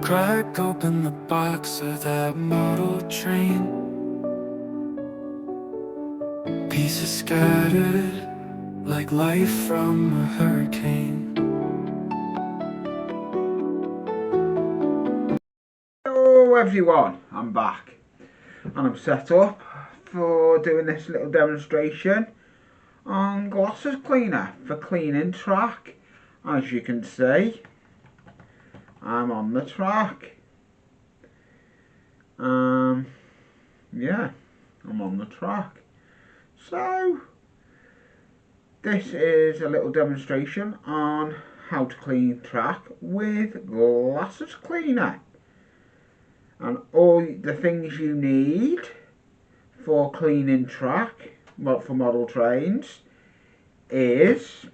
Crack open the box of that model train. Pieces scattered like life from a hurricane. Hello everyone, I'm back and I'm set up for doing this little demonstration on Glossus Cleaner for cleaning track. As you can see, I'm on the track. Yeah, I'm on the track. So this is a little demonstration on how to clean track with Glossus Cleaner. And all the things you need for cleaning track, for model trains, is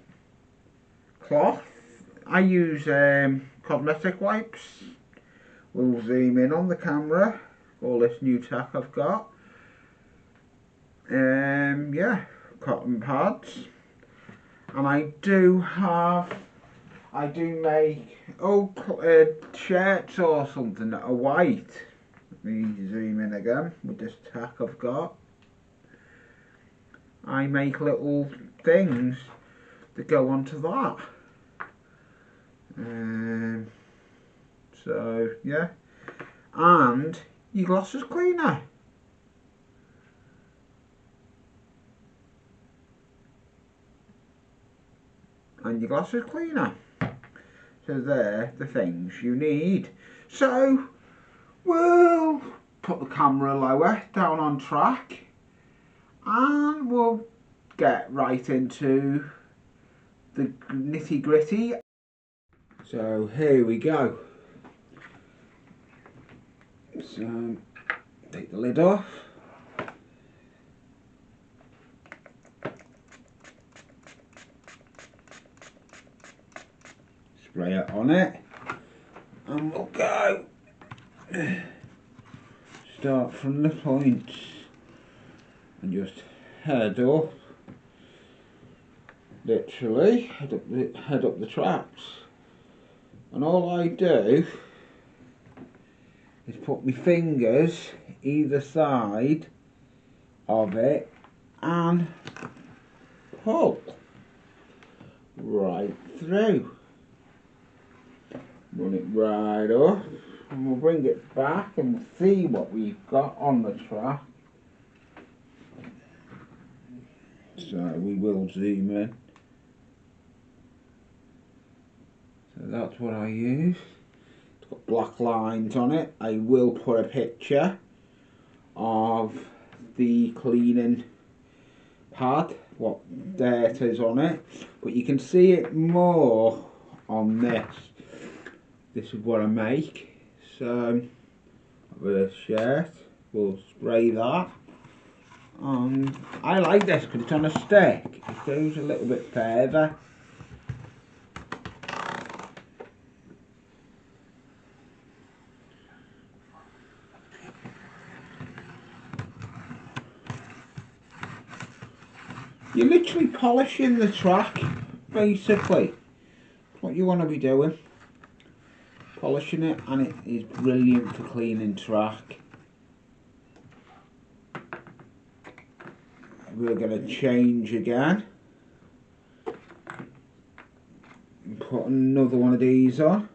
cloth. I use cosmetic wipes. We'll zoom in on the camera. All this new tech I've got. Yeah, cotton pads. And I do make shirts or something that are white. Let me zoom in again with this tack I've got. I make little things that go onto that. So yeah, and your Glossus Cleaner. And your Glossus Cleaner. So they're the things you need. So we'll put the camera lower down on track and we'll get right into the nitty gritty. So here we go. So take the lid off. Spray it on it, and we'll go. Start from the points and just head up. Literally head up the tracks. And all I do is put my fingers either side of it and pull right through. Run it right up, and we'll bring it back and see what we've got on the track. So we will zoom in. So that's what I use. It's got black lines on it. I will put a picture of the cleaning pad, what dirt is on it, but you can see it more on this. This is what I make. So with a shirt, we'll spray that. I like this because it's on a stick. It goes a little bit further. You're literally polishing the track, basically. That's what you want to be doing. Polishing it, and it is brilliant for cleaning track. We're going to change again and put another one of these on.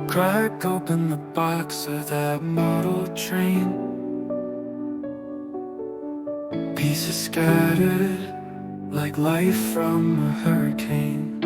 Crack open the box of that model train. Pieces scattered like life from a hurricane.